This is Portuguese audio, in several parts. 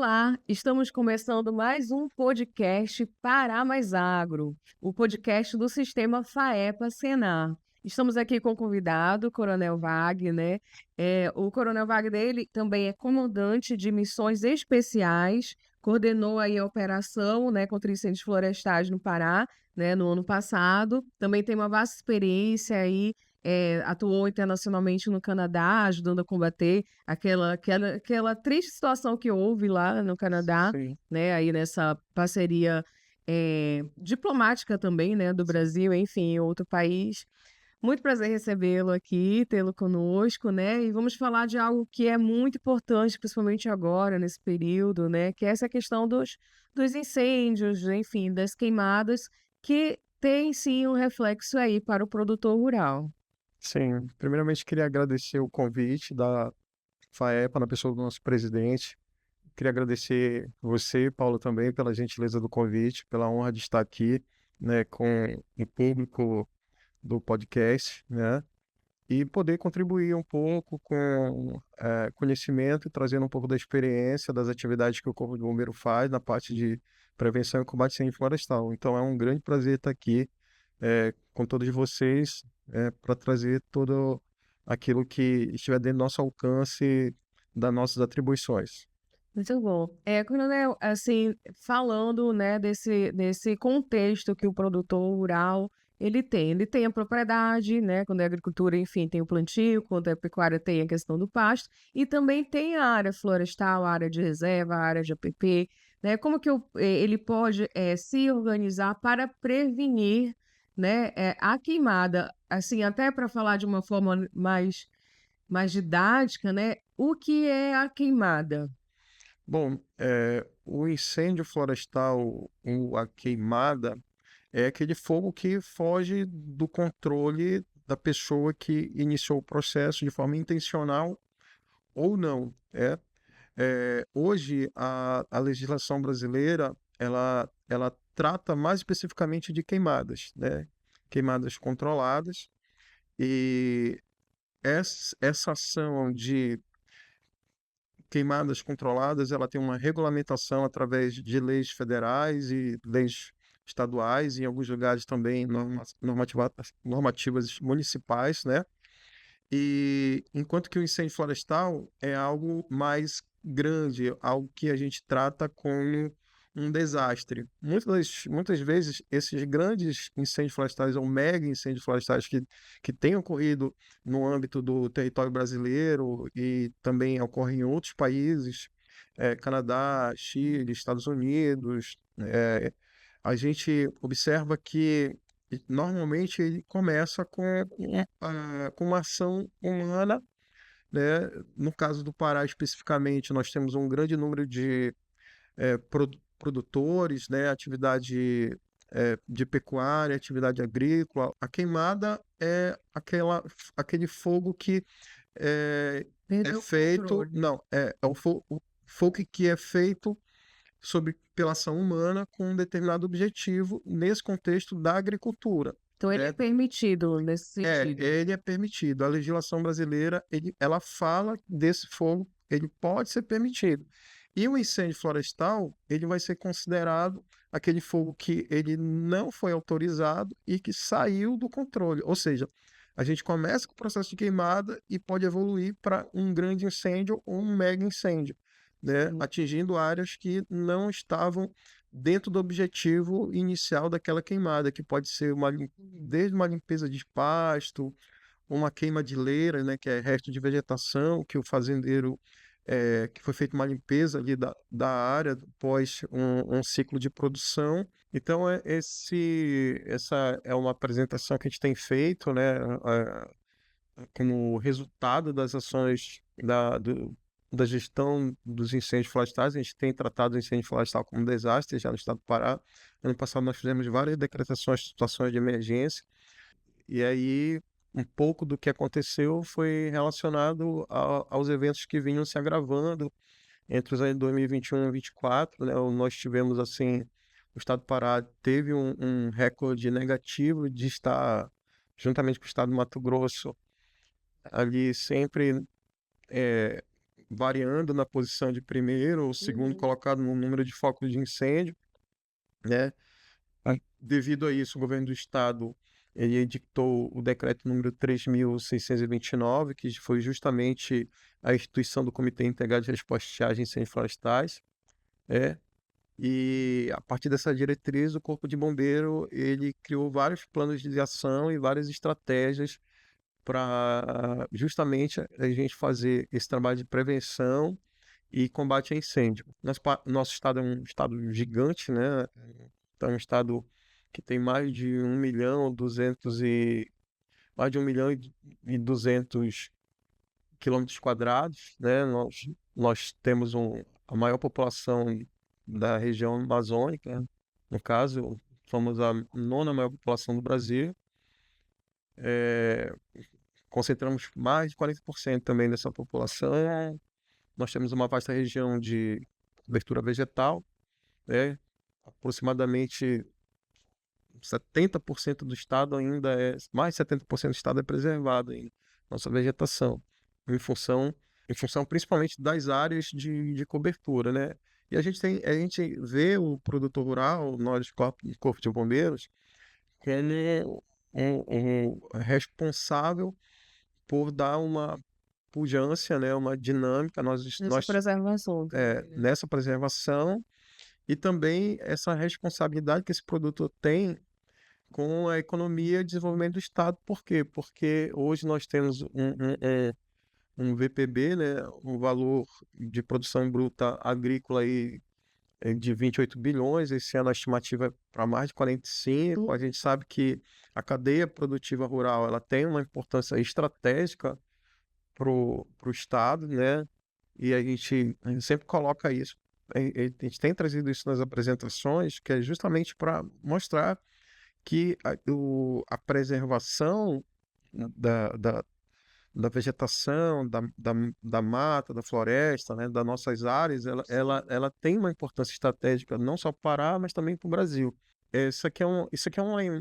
Olá, estamos começando mais um podcast Pará Mais Agro, o podcast do Sistema FAEPA-Senar. Estamos aqui com o convidado, Coronel Wagner, né? O Coronel Wagner, ele também é comandante de missões especiais, coordenou aí a operação, né, contra incêndios florestais no Pará, né, no ano passado. Também tem uma vasta experiência aí, atuou internacionalmente no Canadá, ajudando a combater aquela triste situação que houve lá no Canadá, Sim. né? Aí nessa parceria diplomática também, né? Do Brasil, enfim, em outro país. Muito prazer recebê-lo aqui, tê-lo conosco, né? E vamos falar de algo que é muito importante, principalmente agora, nesse período, né? Que é essa questão dos incêndios, enfim, das queimadas, que tem sim um reflexo aí para o produtor rural. Sim, primeiramente queria agradecer o convite da FAEPA, na pessoa do nosso presidente. Queria agradecer você, Paulo, também, pela gentileza do convite, pela honra de estar aqui, né, com o público do podcast, né, e poder contribuir um pouco com conhecimento e trazendo um pouco da experiência das atividades que o Corpo de Bombeiro faz na parte de prevenção e combate a incêndio florestal. Então é um grande prazer estar aqui com todos vocês, para trazer todo aquilo que estiver dentro do nosso alcance, das nossas atribuições. Muito bom. Coronel, assim, falando, né, desse contexto que o produtor rural ele tem a propriedade, né, quando é agricultura, enfim, tem o plantio, quando é pecuária tem a questão do pasto, e também tem a área florestal, a área de reserva, a área de APP, né, como que ele pode se organizar para prevenir, né, a queimada, assim, até para falar de uma forma mais didática, né, o que é a queimada? Bom, o incêndio florestal, a queimada, é aquele fogo que foge do controle da pessoa que iniciou o processo de forma intencional ou não. Hoje, a legislação brasileira, ela trata mais especificamente de queimadas, né? Queimadas controladas, e essa ação de queimadas controladas, ela tem uma regulamentação através de leis federais e leis estaduais, e em alguns lugares também normativas municipais, né? E enquanto que o incêndio florestal é algo mais grande, algo que a gente trata como um desastre. Muitas vezes, esses grandes incêndios florestais ou mega incêndios florestais que têm ocorrido no âmbito do território brasileiro e também ocorrem em outros países, Canadá, Chile, Estados Unidos, a gente observa que normalmente ele começa com uma ação humana, né? No caso do Pará especificamente, nós temos um grande número de produtores, né? Atividade de pecuária, atividade agrícola. A queimada é aquele fogo que é Perdeu o feito, controle. não, o fogo que é feito pela ação humana com um determinado objetivo nesse contexto da agricultura. Então ele é Né? permitido nesse sentido. Ele é permitido. A legislação brasileira, ela fala desse fogo, ele pode ser permitido. E o incêndio florestal, ele vai ser considerado aquele fogo que ele não foi autorizado e que saiu do controle. Ou seja, a gente começa com o processo de queimada e pode evoluir para um grande incêndio ou um mega incêndio, né? Sim. Atingindo áreas que não estavam dentro do objetivo inicial daquela queimada, que pode ser desde uma limpeza de pasto, uma queima de leira, né, que é resto de vegetação, que o fazendeiro, que foi feita uma limpeza ali da área após um ciclo de produção. Então, essa é uma apresentação que a gente tem feito, né, como resultado das ações da gestão dos incêndios florestais. A gente tem tratado o incêndio florestal como um desastre já no estado do Pará. Ano passado nós fizemos várias decretações de situações de emergência, e aí um pouco do que aconteceu foi relacionado aos eventos que vinham se agravando entre os anos de 2021 e 2024, né? Nós tivemos, assim, o estado do Pará teve um recorde negativo de estar, juntamente com o estado do Mato Grosso, ali sempre variando na posição de primeiro ou segundo colocado no número de focos de incêndio, né? Devido a isso, o governo do estado ele editou o decreto número 3.629, que foi justamente a instituição do Comitê Integrado de Resposta a Incêndios Florestais, e a partir dessa diretriz, o Corpo de Bombeiro ele criou vários planos de ação e várias estratégias para justamente a gente fazer esse trabalho de prevenção e combate a incêndio. Nosso estado é um estado gigante, né? Então, é um estado que tem mais de 1.200.000 quilômetros quadrados, né? Nós temos a maior população da região amazônica, no caso, somos a nona maior população do Brasil. Concentramos mais de 40% também dessa população. Nós temos uma vasta região de cobertura vegetal, né? Aproximadamente 70% do estado mais de 70% do estado é preservado em nossa vegetação, em função, em função principalmente das áreas de cobertura, né? E a gente vê o produtor rural, nós, Corpo de Bombeiros, que ele é responsável por dar uma pujança, né, uma dinâmica Nessa preservação também, né? nessa preservação e também essa responsabilidade que esse produtor tem com a economia e desenvolvimento do Estado. Por quê? Porque hoje nós temos um VPB, né, um valor de produção bruta agrícola aí, de 28 bilhões, esse ano a estimativa é para mais de 45. A gente sabe que a cadeia produtiva rural ela tem uma importância estratégica para o Estado, né? E a gente sempre coloca isso. A gente tem trazido isso nas apresentações, que é justamente para mostrar que a preservação da vegetação, da mata, da floresta, né, das nossas áreas, ela tem uma importância estratégica não só para o Pará, mas também para o Brasil. Isso aqui é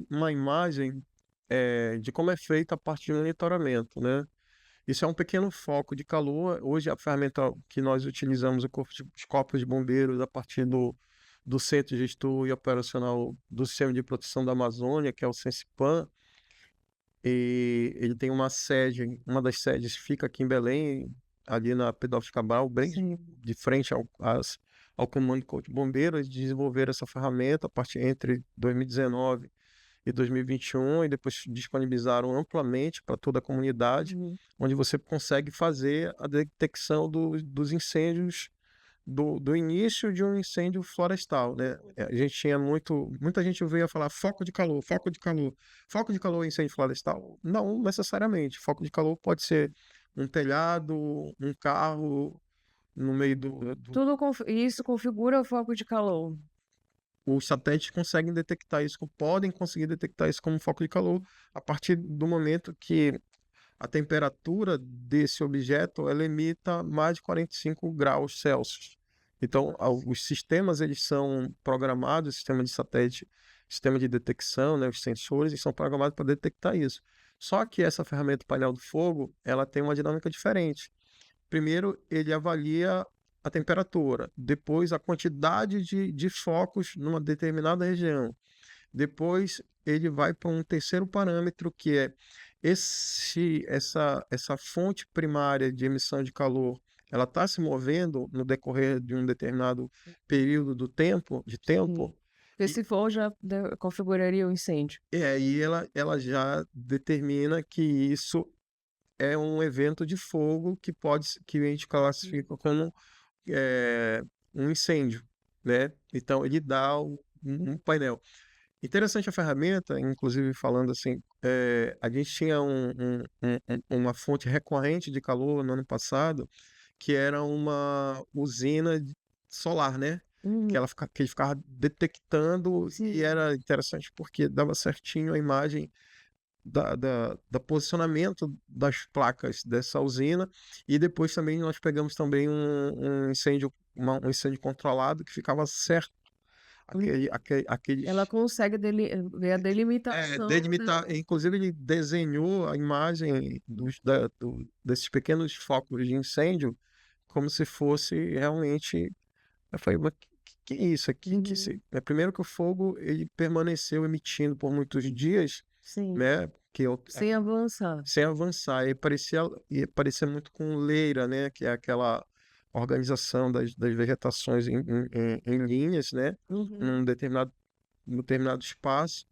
uma imagem de como é feita a parte de monitoramento, né? Isso é um pequeno foco de calor. Hoje, a ferramenta que nós utilizamos, os corpos de bombeiros, a partir do Centro Gestor e Operacional do Sistema de Proteção da Amazônia, que é o Sensipan, e ele tem uma das sedes fica aqui em Belém, ali na Pedro Cabral, bem de frente ao Comando de Corpo de Bombeiros. Eles desenvolveram essa ferramenta a partir entre 2019 e 2021 e depois disponibilizaram amplamente para toda a comunidade, onde você consegue fazer a detecção dos incêndios do início de um incêndio florestal, né? A gente tinha muita gente veio falar foco de calor, foco de calor. Foco de calor em incêndio florestal? Não necessariamente. Foco de calor pode ser um telhado, um carro no meio Isso configura o foco de calor. Os satélites conseguem detectar isso, podem conseguir detectar isso como foco de calor a partir do momento que a temperatura desse objeto ela emita mais de 45 graus Celsius. Então, os sistemas eles são programados, o sistema de satélite, sistema de detecção, né, os sensores, eles são programados para detectar isso. Só que essa ferramenta painel do fogo, ela tem uma dinâmica diferente. Primeiro, ele avalia a temperatura, depois a quantidade de focos numa determinada região. Depois, ele vai para um terceiro parâmetro, que é essa fonte primária de emissão de calor, ela está se movendo no decorrer de um determinado período de tempo. Porque se for, já configuraria o incêndio. E aí ela já determina que isso é um evento de fogo que a gente classifica como um incêndio, né? Então ele dá um painel. Interessante a ferramenta, inclusive falando assim, a gente tinha uma fonte recorrente de calor no ano passado, que era uma usina solar, né? Que ele ficava detectando. Sim. E era interessante porque dava certinho a imagem da posicionamento das placas dessa usina. E depois também nós pegamos também um incêndio controlado que ficava certo. Ela consegue ver a delimitação. Delimitar, inclusive ele desenhou a imagem desses pequenos focos de incêndio como se fosse realmente. Eu falei, mas que é isso aqui? Uhum. Primeiro que o fogo ele permaneceu emitindo por muitos dias, Sim, né? sem avançar. Sem avançar. E parecia muito com leira, né? Que é aquela organização das vegetações em linhas, né? Uhum. Num determinado espaço.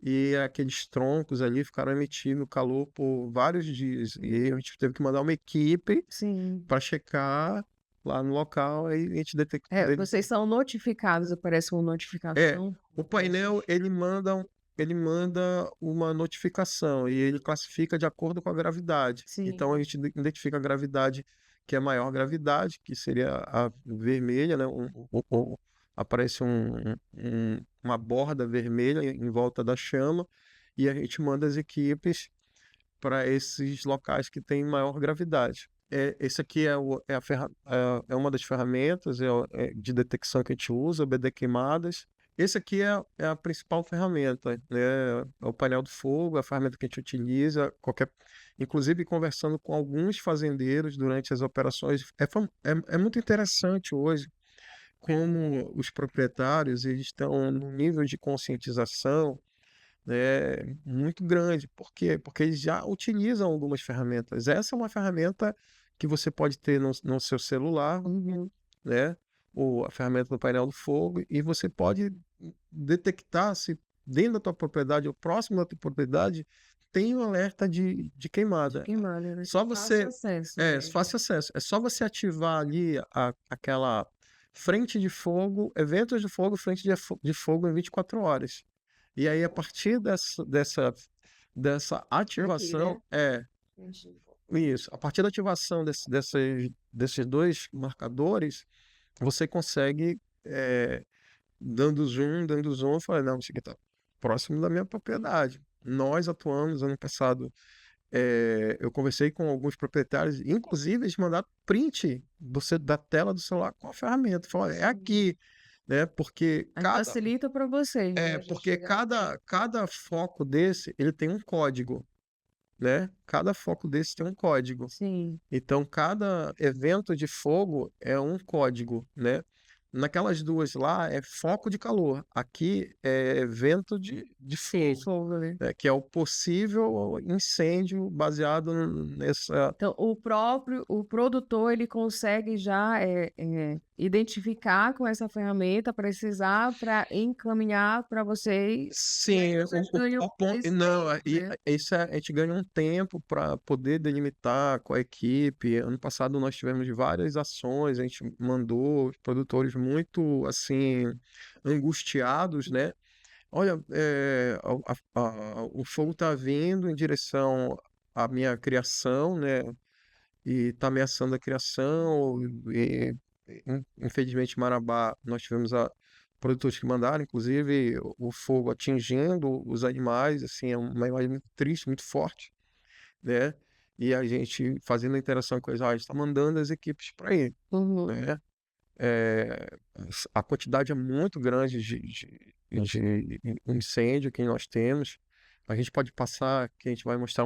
E aqueles troncos ali ficaram emitindo calor por vários dias. E a gente teve que mandar uma equipe Sim. para checar lá no local, aí a gente detectou. Vocês são notificados, aparece uma É, notificação. o painel ele manda uma notificação e ele classifica de acordo com a gravidade. Então a Sim. gente identifica a gravidade que é a maior gravidade, que seria a vermelha, né? Aparece uma borda vermelha em volta da chama e a gente manda as equipes para esses locais que têm maior gravidade. Esse aqui é uma das ferramentas de detecção que a gente usa, o BD Queimadas. Esse aqui é a principal ferramenta, né? É o painel do fogo, a ferramenta que a gente utiliza, inclusive conversando com alguns fazendeiros durante as operações. É muito interessante hoje como os proprietários eles estão num nível de conscientização, né, muito grande. Por quê? Porque eles já utilizam algumas ferramentas. Essa é uma ferramenta que você pode ter no seu celular, Uhum. né? Ou a ferramenta do painel do fogo, e você pode detectar se dentro da tua propriedade ou próximo da tua propriedade tem um alerta de queimada. Queimada, né? Só Fácil você. acesso, É, né? fácil acesso. É só você ativar ali aquela frente de fogo, eventos de fogo, frente de fogo em 24 horas. E aí, a partir dessa Aqui, né? ativação, isso, a partir da ativação desses dois marcadores, você consegue, dando zoom, eu falei, não, isso aqui está próximo da minha propriedade. Nós atuamos ano passado, eu conversei com alguns proprietários, inclusive eles mandaram print da tela do celular com a ferramenta. Falaram, é aqui, né? Porque Aí facilita para vocês, né? Já porque chegar perto. cada foco desse, ele tem um código, né? Cada foco desse tem um código. Sim. Então, cada evento de fogo é um código, né? Naquelas duas lá é foco de calor. Aqui é evento de fogo, Fogo, né? né? Que é o possível incêndio baseado nessa. Então, o produtor, ele consegue já identificar com essa ferramenta, precisar para encaminhar para vocês, e aí Sim, vocês ganham esse não, tempo, né? isso a gente ganha um tempo para poder delimitar com a equipe. Ano passado nós tivemos várias ações, a gente mandou os produtores muito assim angustiados, né? Olha, o fogo está vindo em direção à minha criação, né? E está ameaçando a criação. E, infelizmente, em Marabá, nós tivemos produtores que mandaram, inclusive, o fogo atingindo os animais. Assim, é uma imagem muito triste, muito forte, né? E a gente fazendo a interação com eles, a gente está mandando as equipes para ir, Uhum. né? É, a quantidade é muito grande de incêndio que nós temos. A gente pode passar, que a gente vai mostrar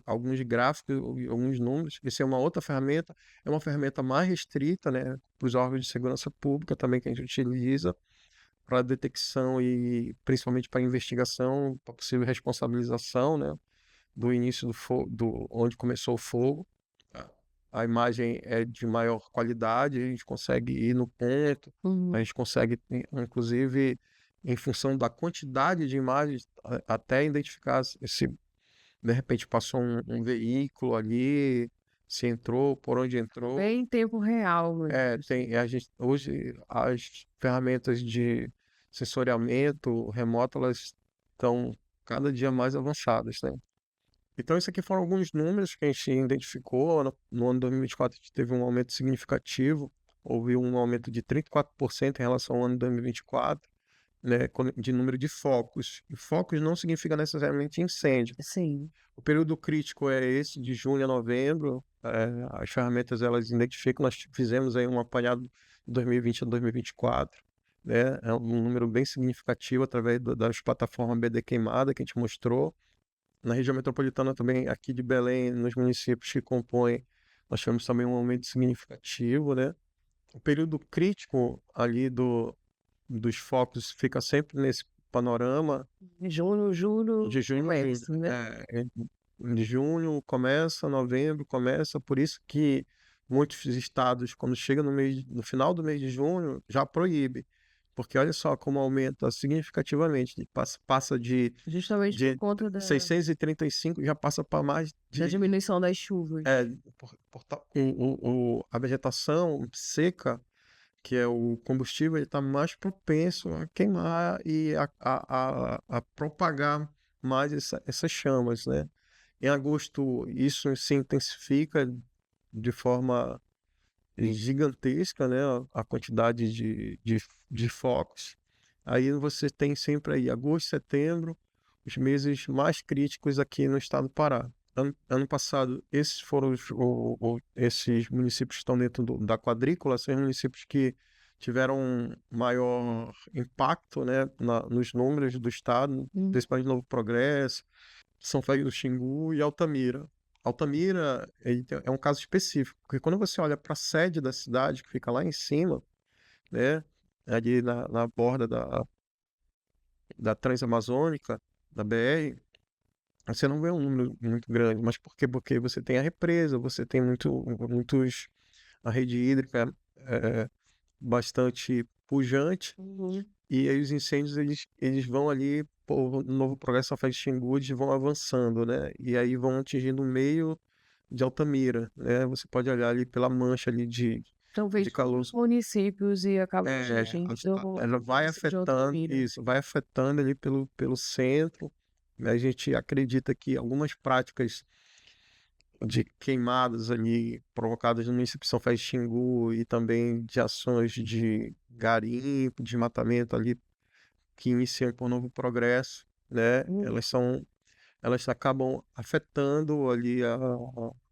alguns gráficos, alguns números. Isso é uma outra ferramenta, é uma ferramenta mais restrita, né, para os órgãos de segurança pública também que a gente utiliza para detecção e principalmente para investigação, para possível responsabilização, né, do início do fogo, do onde começou o fogo. A imagem é de maior qualidade, a gente consegue ir no ponto, a Uhum. gente consegue, inclusive, em função da quantidade de imagens, até identificar se de repente passou um veículo ali, se entrou, por onde entrou. Bem em tempo real mesmo, assim. Hoje as ferramentas de sensoriamento remoto, elas estão cada dia mais avançadas, né? Então, isso aqui foram alguns números que a gente identificou. No ano 2024, a gente teve um aumento significativo. Houve um aumento de 34% em relação ao ano 2024, né, de número de focos. E focos não significa necessariamente incêndio. Sim. O período crítico é esse, de junho a novembro. As ferramentas, elas identificam. Nós fizemos aí um apanhado de 2020 a 2024. Né? É um número bem significativo através das plataformas BD Queimada que a gente mostrou. Na região metropolitana também, aqui de Belém, nos municípios que compõem nós tivemos também um aumento significativo, né? O período crítico ali dos focos fica sempre nesse panorama Junho, julho, de junho a julho. começa, né? De junho começa, novembro começa, por isso que muitos estados, quando chega no final do mês de junho, já proíbe. Porque olha só como aumenta significativamente, passa Justamente por de conta 635, já passa para mais da de. diminuição das chuvas. É, a vegetação seca, que é o combustível, ele está mais propenso a queimar e a propagar mais essas chamas, né? Em agosto, isso se intensifica de forma gigantesca, né? A quantidade de focos. Aí você tem sempre aí agosto, setembro, os meses mais críticos aqui no estado do Pará. Ano passado, esses foram esses municípios que estão dentro da quadrícula, são os municípios que tiveram um maior impacto, né, nos números do estado, Hum. principalmente Novo Progresso, São Félix do Xingu e Altamira. Altamira é um caso específico, porque quando você olha para a sede da cidade, que fica lá em cima, né, ali na borda da Transamazônica, da BR, você não vê um número muito grande. Mas por quê? Porque você tem a represa, você tem muitos, a rede hídrica é bastante pujante, Uhum. e aí os incêndios eles vão ali, pô, no Novo Progresso, São Félix do Xingu, eles vão avançando, né? E aí vão atingindo o meio de Altamira, né? Você pode olhar ali pela mancha ali de Talvez calor. os municípios e acaba É, atingindo ela vai essa de afetando, Altamira. isso, vai afetando ali pelo centro. A gente acredita que algumas práticas de queimadas ali provocadas no município de São Félix do Xingu e também de ações de garimpo, desmatamento ali que iniciam por Novo Progresso, né? Hum. Elas acabam afetando ali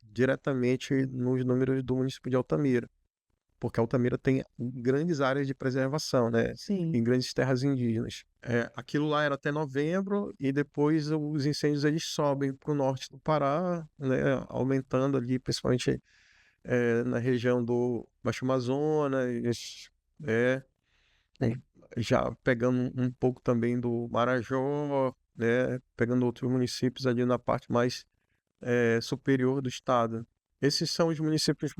diretamente nos números do município de Altamira, porque Altamira tem grandes áreas de preservação, né? Sim. Em grandes terras indígenas. Aquilo lá era até novembro e depois os incêndios eles sobem para o norte do Pará, né? Aumentando ali, principalmente na região do Baixo Amazonas, é, já pegando um pouco também do Marajó, né? Pegando outros municípios ali na parte mais superior do estado. Esses são os municípios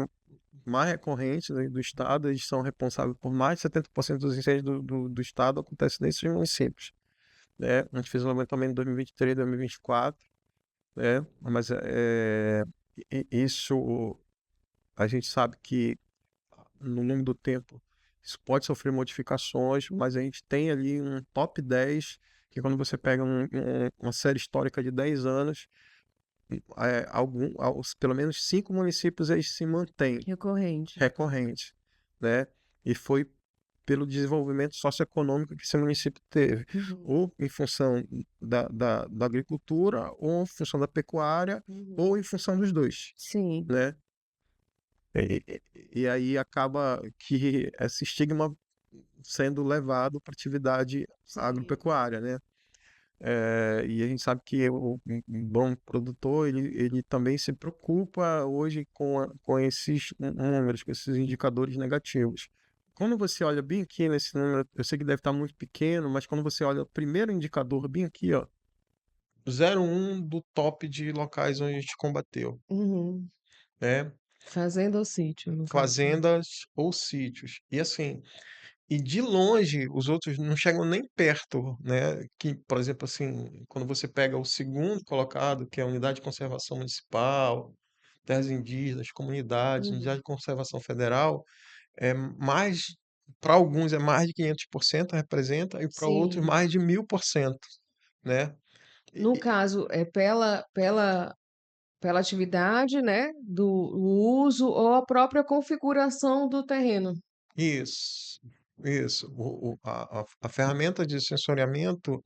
mais recorrentes, né, do estado, eles são responsáveis por mais de 70% dos incêndios do estado acontecem nesses municípios, né? A gente fez um levantamento em 2023, 2024, né? Mas isso a gente sabe que no longo do tempo isso pode sofrer modificações, mas a gente tem ali um top 10 que quando você pega uma série histórica de 10 anos, pelo menos 5 municípios eles se mantêm Recorrente. recorrentes, né? E foi pelo desenvolvimento socioeconômico que esse município teve, Uhum. ou em função da agricultura, ou em função da pecuária, Uhum. ou em função dos dois, Sim. né? E aí acaba que esse estigma sendo levado para atividade Sim. agropecuária, né? E a gente sabe que um bom produtor, ele também se preocupa hoje com esses números, com esses indicadores negativos. Quando você olha bem aqui nesse número, eu sei que deve estar muito pequeno, mas quando você olha o primeiro indicador bem aqui, ó, 0,1 do top de locais onde a gente combateu, Uhum. né? Fazenda ou sítio, no caso. Fazendas ou sítios. E assim, e de longe, os outros não chegam nem perto, né? Que, por exemplo, assim, quando você pega o segundo colocado, que é a Unidade de Conservação Municipal, Terras Indígenas, Comunidades, Unidade Uhum. de Conservação Federal, é mais, para alguns é mais de 500% representa, e para outros Sim. mais de 1000%, né? No E- caso, é pela atividade, né, do o uso ou a própria configuração do terreno. Isso, isso. A ferramenta de sensoriamento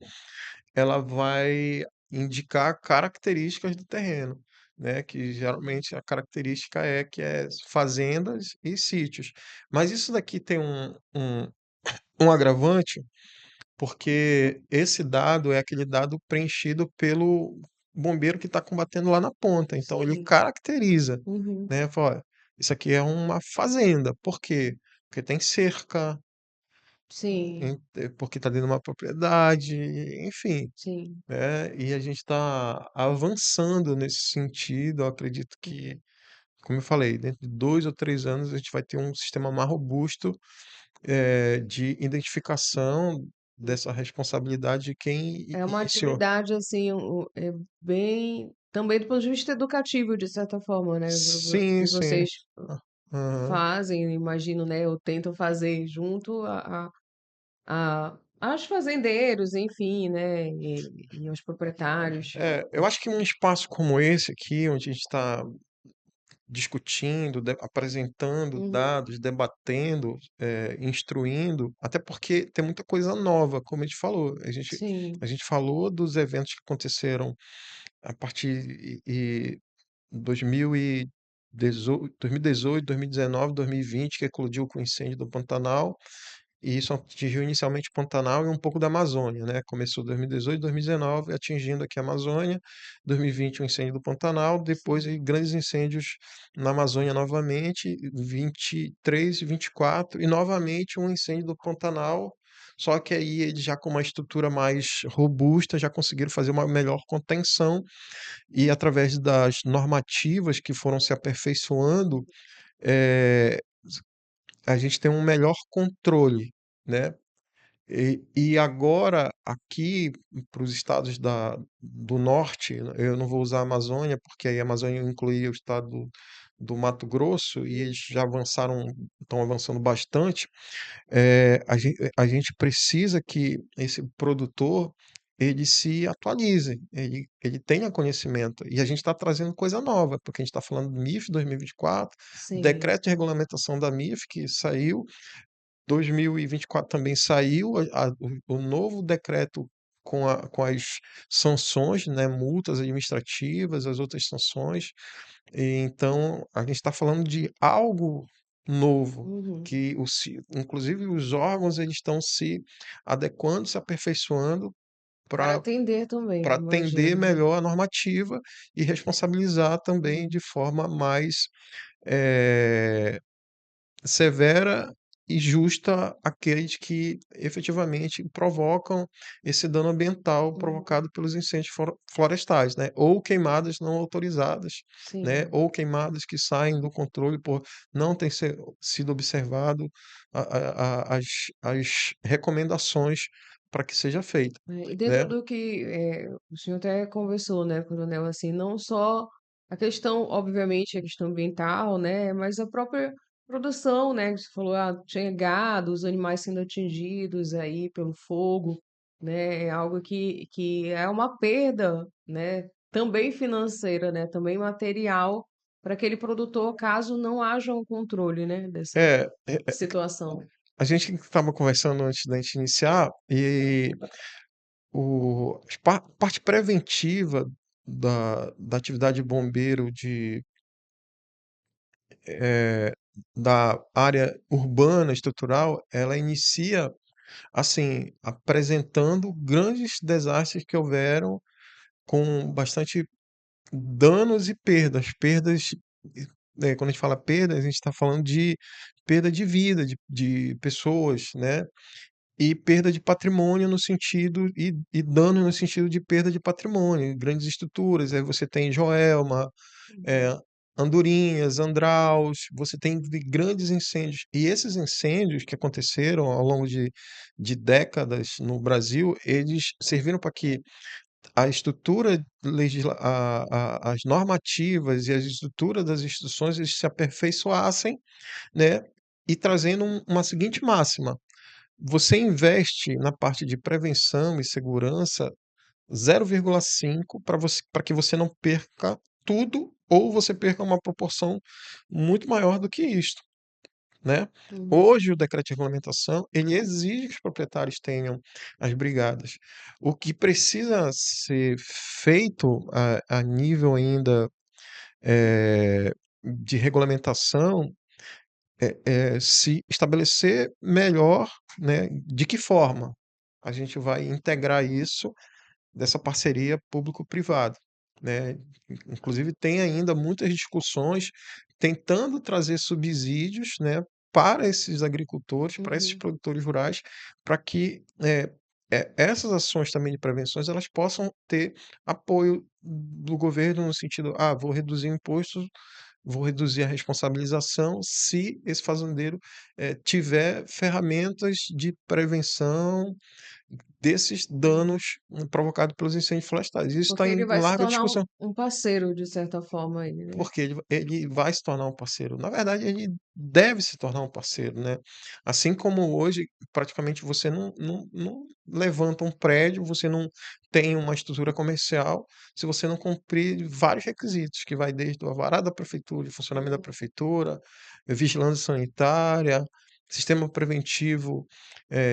ela vai indicar características do terreno, né? Que geralmente a característica é que é fazendas e sítios. Mas isso daqui tem um agravante, porque esse dado é aquele dado preenchido bombeiro que está combatendo lá na ponta. Então ele Sim. caracteriza, Uhum. né? Fala, olha, isso aqui é uma fazenda. Por quê? Porque tem cerca, Sim, porque está dentro de uma propriedade, enfim, sim. né? E a gente está avançando nesse sentido. Eu acredito que, como eu falei, dentro de 2 ou 3 anos a gente vai ter um sistema mais robusto de identificação dessa responsabilidade de quem É uma iniciou. atividade, assim, é bem também do ponto de vista educativo, de certa forma, né, Sim, que sim. vocês Ah, aham. fazem, imagino, né, ou tentam fazer junto aos fazendeiros, enfim, né, e aos proprietários. Eu acho que um espaço como esse aqui, onde a gente está discutindo, apresentando Uhum. dados, debatendo, instruindo, até porque tem muita coisa nova, como a gente falou. A Sim, gente falou dos eventos que aconteceram a partir de 2018, 2018, 2019, 2020, que eclodiu com o incêndio do Pantanal. E isso atingiu inicialmente o Pantanal e um pouco da Amazônia, né? Começou 2018, 2019, atingindo aqui a Amazônia. 2020, o incêndio do Pantanal. Depois, sim. aí, grandes incêndios na Amazônia novamente. 23, 24. E novamente um incêndio do Pantanal. Só que aí eles já com uma estrutura mais robusta já conseguiram fazer uma melhor contenção e através das normativas que foram se aperfeiçoando, eh, a gente tem um melhor controle, né? E agora, aqui para os estados do norte, eu não vou usar a Amazônia, porque aí a Amazônia incluía o estado do Mato Grosso, e eles já avançaram, estão avançando bastante. A gente precisa que esse produtor ele se atualize, ele tenha conhecimento. E a gente está trazendo coisa nova, porque a gente está falando do MIF 2024, Sim. decreto de regulamentação da MIF que saiu, 2024 também saiu o novo decreto com as sanções, né, multas administrativas, as outras sanções. E então, a gente está falando de algo novo, Uhum. que inclusive os órgãos eles estão se adequando, se aperfeiçoando Para para atender também, atender imagino, né. melhor a normativa e responsabilizar também Uhum. de forma mais eh, severa e justa aqueles que efetivamente provocam esse dano ambiental Uhum. provocado pelos incêndios florestais, né? Ou queimadas não autorizadas, né? Sim. Ou queimadas que saem do controle por não ter sido observado as recomendações para que seja feito, E dentro né? do que, o senhor até conversou, né, coronel, assim, não só a questão, obviamente, a questão ambiental, né, mas a própria produção, né, que você falou, tinha gado, os animais sendo atingidos aí pelo fogo, né, é algo que é uma perda, né, também financeira, né, também material para aquele produtor, caso não haja um controle, né, dessa É, situação. a gente estava conversando antes da gente iniciar e parte preventiva da atividade de bombeiro eh, da área urbana estrutural, ela inicia assim, apresentando grandes desastres que houveram com bastante danos e perdas. Quando a gente fala perdas, a gente está falando de perda de vida, de pessoas, né? E perda de patrimônio no sentido, e dano no sentido de perda de patrimônio, grandes estruturas. Aí você tem Joelma, Uhum. eh, Andorinhas, Andraus, você tem grandes incêndios. E esses incêndios que aconteceram ao longo de décadas no Brasil, eles serviram para que a estrutura as normativas e as estruturas das instituições eles se aperfeiçoassem, né? E trazendo uma seguinte máxima: você investe na parte de prevenção e segurança 0,5 para que você não perca tudo ou você perca uma proporção muito maior do que isto, né? Uhum. Hoje o decreto de regulamentação, ele exige que os proprietários tenham as brigadas. O que precisa ser feito a nível ainda de regulamentação é se estabelecer melhor, né, de que forma a gente vai integrar isso dessa parceria público-privada. né? Inclusive, tem ainda muitas discussões tentando trazer subsídios, né, para esses agricultores, para esses Uhum. produtores rurais, para que essas ações também de prevenções elas possam ter apoio do governo no sentido, vou reduzir o imposto, vou reduzir a responsabilização se esse fazendeiro tiver ferramentas de prevenção desses danos provocados pelos incêndios florestais. Isso está Porque em ele vai se larga tornar discussão. um parceiro, de certa forma, aí, né? Porque ele vai se tornar um parceiro. Na verdade, ele deve se tornar um parceiro, né? Assim como hoje, praticamente você não levanta um prédio, você não tem uma estrutura comercial, se você não cumprir vários requisitos, que vai desde o alvará da prefeitura, funcionamento da Uhum. prefeitura, vigilância sanitária, sistema preventivo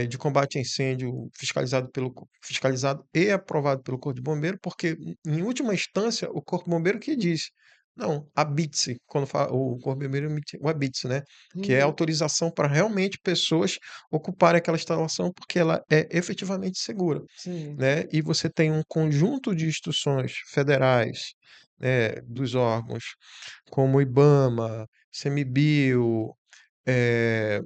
de combate a incêndio fiscalizado e aprovado pelo Corpo de Bombeiro, porque, em última instância, o Corpo de Bombeiro que diz. Não, a BITSE, quando fala, o Corpo de Bombeiro emite o ABITSE, né? Que é Uhum. autorização para realmente pessoas ocuparem aquela instalação porque ela é efetivamente segura, Sim. né? E você tem um conjunto de instruções federais, né, dos órgãos, como o IBAMA, CMBio, eh,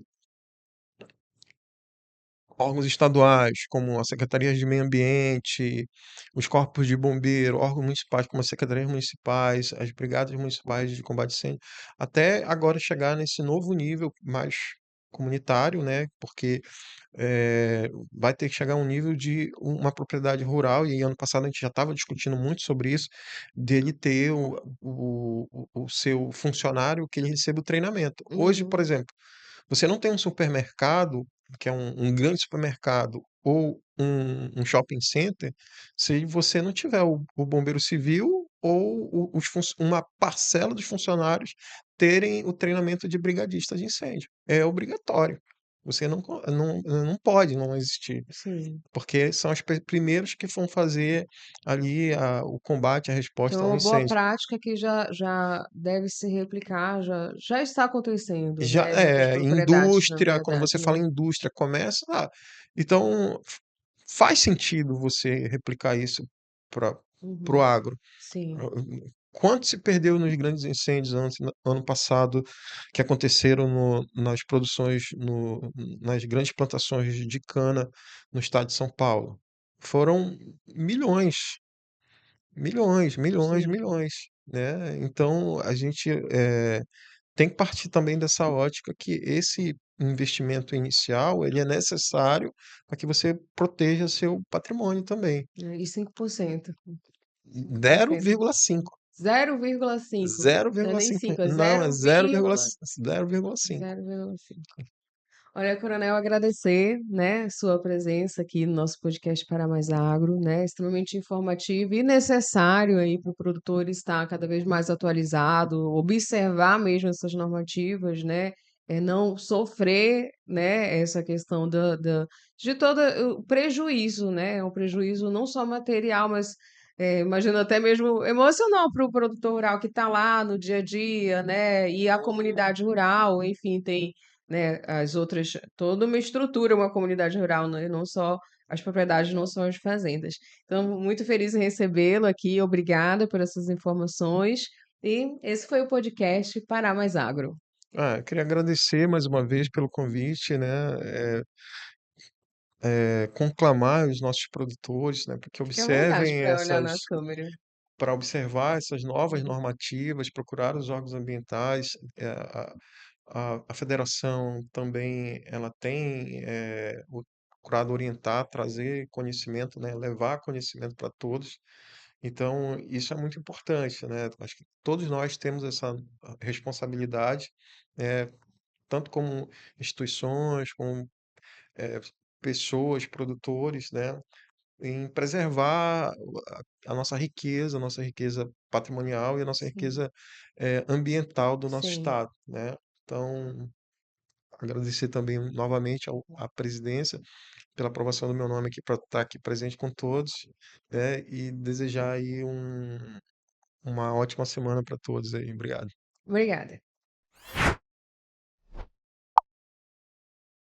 órgãos estaduais, como a Secretaria de Meio Ambiente, os corpos de bombeiro, órgãos municipais, como as secretarias municipais, as brigadas municipais de combate a incêndio, até agora chegar nesse novo nível mais comunitário, né? Porque vai ter que chegar a um nível de uma propriedade rural, e ano passado a gente já estava discutindo muito sobre isso, dele ter o seu funcionário que ele receba o treinamento. Hoje, por Uhum. exemplo, você não tem um supermercado, que é um grande supermercado, ou um shopping center, se você não tiver o bombeiro civil ou uma parcela dos funcionários terem o treinamento de brigadista de incêndio. É obrigatório. Você não pode não existir, Sim. porque são os primeiros que vão fazer ali o combate, a Então, resposta é ao uma boa incêndio. prática que já deve se replicar, já está acontecendo, Já né? Muitas propriedades, na indústria, quando verdade, você né? fala em indústria, comércio, então faz sentido você replicar isso para o Uhum. agro. Sim. Quanto se perdeu nos grandes incêndios ano passado que aconteceram nas produções, nas grandes plantações de cana no estado de São Paulo? Foram milhões, milhões, milhões, Sim. milhões, né? Então a gente tem que partir também dessa ótica que esse investimento inicial ele é necessário para que você proteja seu patrimônio também. E 5%. Zero Perfeito. vírgula cinco, 0,5. zero Não é vírgula nem cinco, 5, é não, é 0,5. 0,5. Olha, Coronel, agradecer, né, sua presença aqui no nosso podcast Para Mais Agro, né, extremamente informativo e necessário aí para o produtor estar cada vez mais atualizado, observar mesmo essas normativas, né, não sofrer, né, essa questão de todo o prejuízo, né, um prejuízo não só material, mas imagino até mesmo emocional para o produtor rural que está lá no dia a dia, né, e a comunidade rural, enfim, tem, né, as outras, toda uma estrutura, uma comunidade rural, né, não só as propriedades, não só as fazendas. Então, muito feliz em recebê-lo aqui, obrigada por essas informações. E esse foi o podcast Pará Mais Agro. Eu queria agradecer mais uma vez pelo convite, né? Conclamar os nossos produtores, né, para que Fique à vontade observem para olhar na câmera. para observar essas novas normativas, procurar os órgãos ambientais. A federação também ela tem procurado orientar, trazer conhecimento, né, levar conhecimento para todos. Então, isso é muito importante, né? Acho que todos nós temos essa responsabilidade, né, tanto como instituições, como eh, pessoas, produtores, né, em preservar a nossa riqueza patrimonial e a nossa Sim, riqueza ambiental do nosso sim. estado, né? Então, agradecer também novamente à presidência pela aprovação do meu nome aqui para estar aqui presente com todos, né? E desejar aí uma ótima semana para todos aí. Obrigado. Obrigada.